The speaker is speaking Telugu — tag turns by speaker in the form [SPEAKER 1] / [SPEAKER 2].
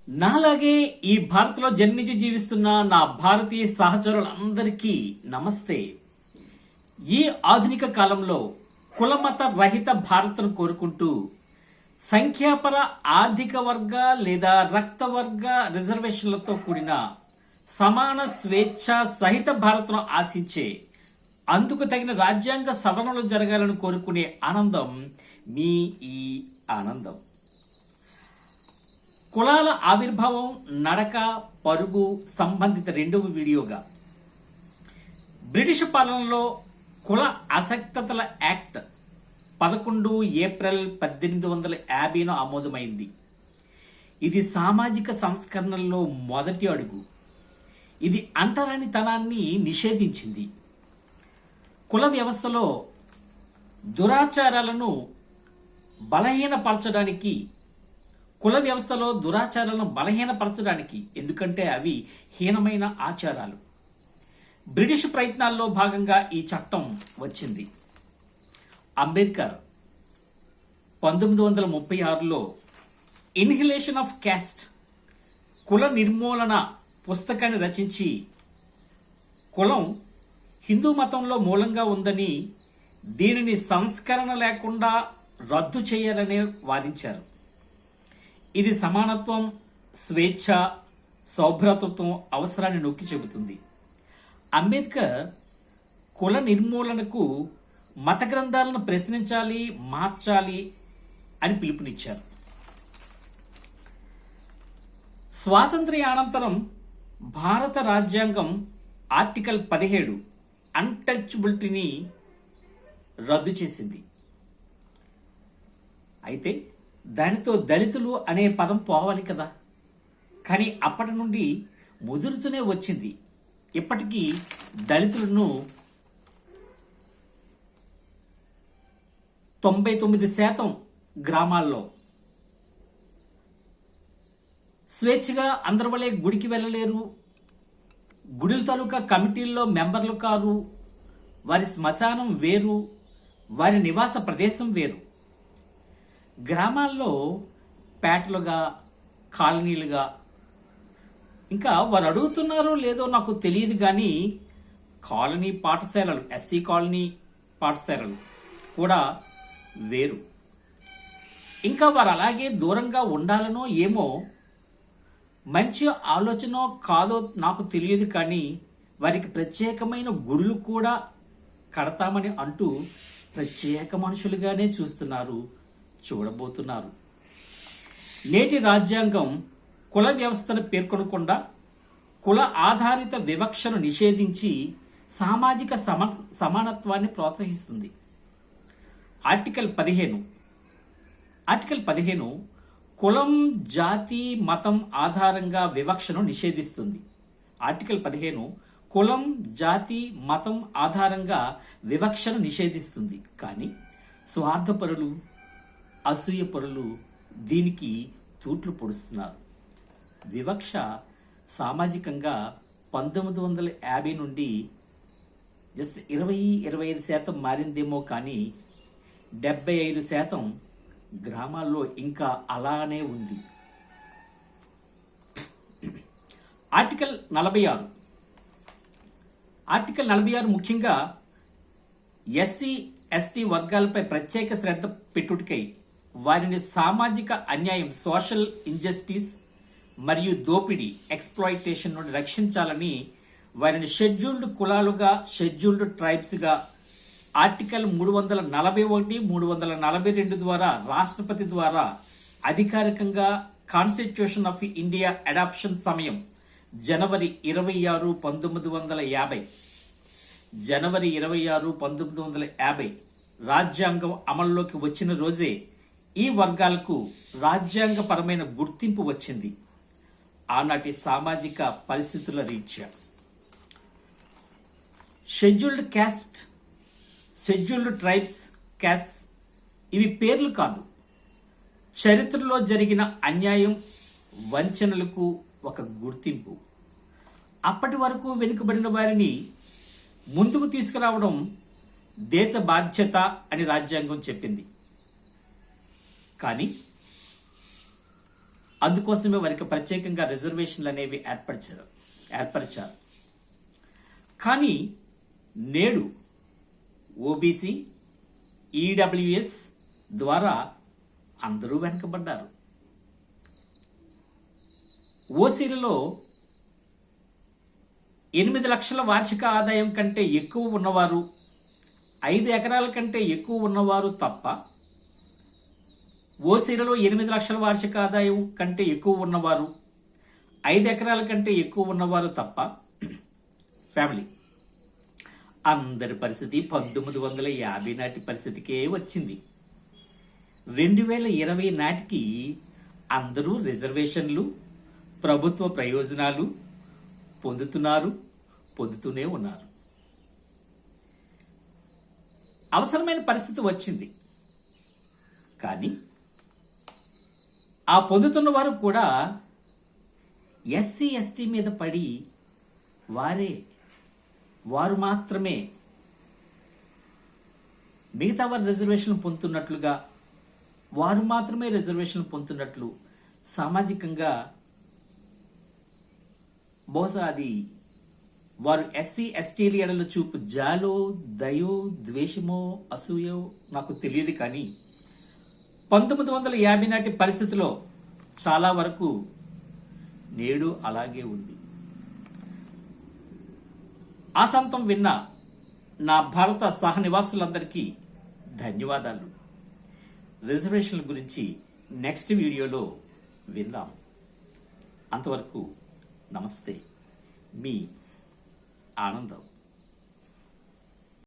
[SPEAKER 1] నాలాగే ఈ భారత్లో జన్మించి జీవిస్తున్న నా భారతీయ సహచరులందరికీ నమస్తే. ఈ ఆధునిక కాలంలో కులమత రహిత భారత్ను కోరుకుంటూ సంఖ్యాపర ఆర్థిక వర్గ లేదా రక్త వర్గ రిజర్వేషన్లతో కూడిన సమాన స్వేచ్ఛ సహిత భారత్ను ఆశించే, అందుకు తగిన రాజ్యాంగ సవరణలు జరగాలని కోరుకునే ఆనందం మీ ఈ ఆనందం. కులాల ఆవిర్భావం, నడక, పరుగు సంబంధిత రెండవ వీడియోగా బ్రిటిష్ పాలనలో కుల అసక్తతల యాక్ట్ 11 ఏప్రిల్ 1850 ఆమోదమైంది. ఇది సామాజిక సంస్కరణల్లో మొదటి అడుగు. ఇది అంటరానితనాన్ని నిషేధించింది. కుల వ్యవస్థలో దురాచారాలను బలహీనపరచడానికి ఎందుకంటే అవి హీనమైన ఆచారాలు. బ్రిటిష్ ప్రయత్నాల్లో భాగంగా ఈ చట్టం వచ్చింది. అంబేద్కర్ 1936లో ఇన్హిలేషన్ ఆఫ్ క్యాస్ట్, కుల నిర్మూలన పుస్తకాన్ని రచించి కులం హిందూ మతంలో మూలంగా ఉందని, దీనిని సంస్కరణ లేకుండా రద్దు చేయాలని వాదించారు. ఇది సమానత్వం, స్వేచ్ఛ, సౌభ్రాతృత్వం అవసరాన్ని నొక్కి చెబుతుంది. అంబేద్కర్ కుల నిర్మూలనకు మత గ్రంథాలను ప్రశ్నించాలి, మార్చాలి అని పిలుపునిచ్చారు. స్వాతంత్ర్యానంతరం భారత రాజ్యాంగం ఆర్టికల్ 17 అన్టచబిలిటీని రద్దు చేసింది. అయితే దానితో దళితులు అనే పదం పోవాలి కదా. కానీ అప్పటి నుండి ముదురుతూనే వచ్చింది. ఇప్పటికీ దళితులను 99% గ్రామాల్లో స్వేచ్ఛగా అందరి వలె గుడికి వెళ్ళలేరు, గుడిల తాలూకా కమిటీల్లో మెంబర్లు కారు, వారి శ్మశానం వేరు, వారి నివాస ప్రదేశం వేరు. గ్రామాల్లో పేటలుగా, కాలనీలుగా, ఇంకా వారు అడుగుతున్నారో లేదో నాకు తెలియదు కానీ కాలనీ పాఠశాలలు, ఎస్సీ కాలనీ పాఠశాలలు కూడా వేరు. ఇంకా వారు అలాగే దూరంగా ఉండాలనో ఏమో, మంచి ఆలోచనో కాదో నాకు తెలియదు కానీ వారికి ప్రత్యేకమైన గుడులు కూడా కడతామని అంటూ ప్రత్యేక మనుషులుగానే చూడబోతున్నారు. నేటి రాజ్యాంగం కుల వ్యవస్థను పేర్కొనకుండా కుల ఆధారిత వివక్షను నిషేధించి సామాజిక సమానత్వాన్ని ప్రోత్సహిస్తుంది. ఆర్టికల్ 15 కులం, జాతి, మతం ఆధారంగా వివక్షను నిషేధిస్తుంది. ఆర్టికల్ 15 కులం, జాతి, మతం ఆధారంగా వివక్షను నిషేధిస్తుంది. కానీ స్వార్థపరులు, అసూయపరులు దీనికి తూట్లు పొడుస్తున్నారు. వివక్ష సామాజికంగా 1950 నుండి జస్ట్ 20-25% మారిందేమో కానీ 75% గ్రామాల్లో ఇంకా అలానే ఉంది. ఆర్టికల్ 46 ముఖ్యంగా ఎస్సీ, ఎస్టీ వర్గాలపై ప్రత్యేక శ్రద్ధ పెట్టుటకై వారిని సామాజిక అన్యాయం, సోషల్ ఇంజస్టిస్ మరియు దోపిడీ, ఎక్స్ప్లాయిటేషన్ నుండి రక్షించాలని వారిని షెడ్యూల్డ్ కులాలుగా, షెడ్యూల్డ్ ట్రైబ్స్గా ఆర్టికల్ 341, 342 ద్వారా రాష్ట్రపతి ద్వారా అధికారికంగా కాన్స్టిట్యూషన్ ఆఫ్ ఇండియా అడాప్షన్ సమయం జనవరి 26, 1950. జనవరి 26, 1950 రాజ్యాంగం అమల్లోకి వచ్చిన రోజే ఈ వర్గాలకు రాజ్యాంగపరమైన గుర్తింపు వచ్చింది. ఆనాటి సామాజిక పరిస్థితుల రీత్యా scheduled caste, scheduled tribes, caste ఇవి పేర్లు కాదు, చరిత్రలో జరిగిన అన్యాయం, వంచనలకు ఒక గుర్తింపు. అప్పటి వరకు వెనుకబడిన వారిని ముందుకు తీసుకురావడం దేశ బాధ్యత అని రాజ్యాంగం చెప్పింది. కానీ అందుకోసమే వారికి ప్రత్యేకంగా రిజర్వేషన్లు అనేవి ఏర్పరిచారు. కానీ నేడు ఓబీసీ, ఈడబ్ల్యూఎస్ ద్వారా అందరూ వెనకబడ్డారు. ఓసీలలో 8 లక్షల వార్షిక ఆదాయం కంటే ఎక్కువ ఉన్నవారు, 5 ఎకరాల కంటే ఎక్కువ ఉన్నవారు తప్ప, ఓసీలలో 8 లక్షల వార్షిక ఆదాయం కంటే ఎక్కువ ఉన్నవారు, 5 ఎకరాల కంటే ఎక్కువ ఉన్నవారు తప్ప ఫ్యామిలీ అందరి పరిస్థితి 1950 నాటి పరిస్థితికే వచ్చింది. 2020 నాటికి అందరూ రిజర్వేషన్లు, ప్రభుత్వ ప్రయోజనాలు పొందుతూనే ఉన్నారు. అవసరమైన పరిస్థితి వచ్చింది. కానీ ఆ పొందుతున్న వారు కూడా ఎస్సీ ఎస్టీ మీద పడి వారు మాత్రమే మిగతా వారు రిజర్వేషన్లు పొందుతున్నట్లుగా, వారు మాత్రమే రిజర్వేషన్లు పొందుతున్నట్లు సామాజికంగా బహుశా అది వారు ఎస్సీ ఎస్టీల ఎడల చూపు జాలో, దయో, ద్వేషమో, అసూయో నాకు తెలియదు. కానీ 1950 నాటి పరిస్థితిలో చాలా వరకు నేడు అలాగే ఉంది. ఆశాంతం విన్న నా భారత సహనివాసులందరికీ ధన్యవాదాలు. రిజర్వేషన్ల గురించి నెక్స్ట్ వీడియోలో విందాం. అంతవరకు నమస్తే, మీ ఆనందం.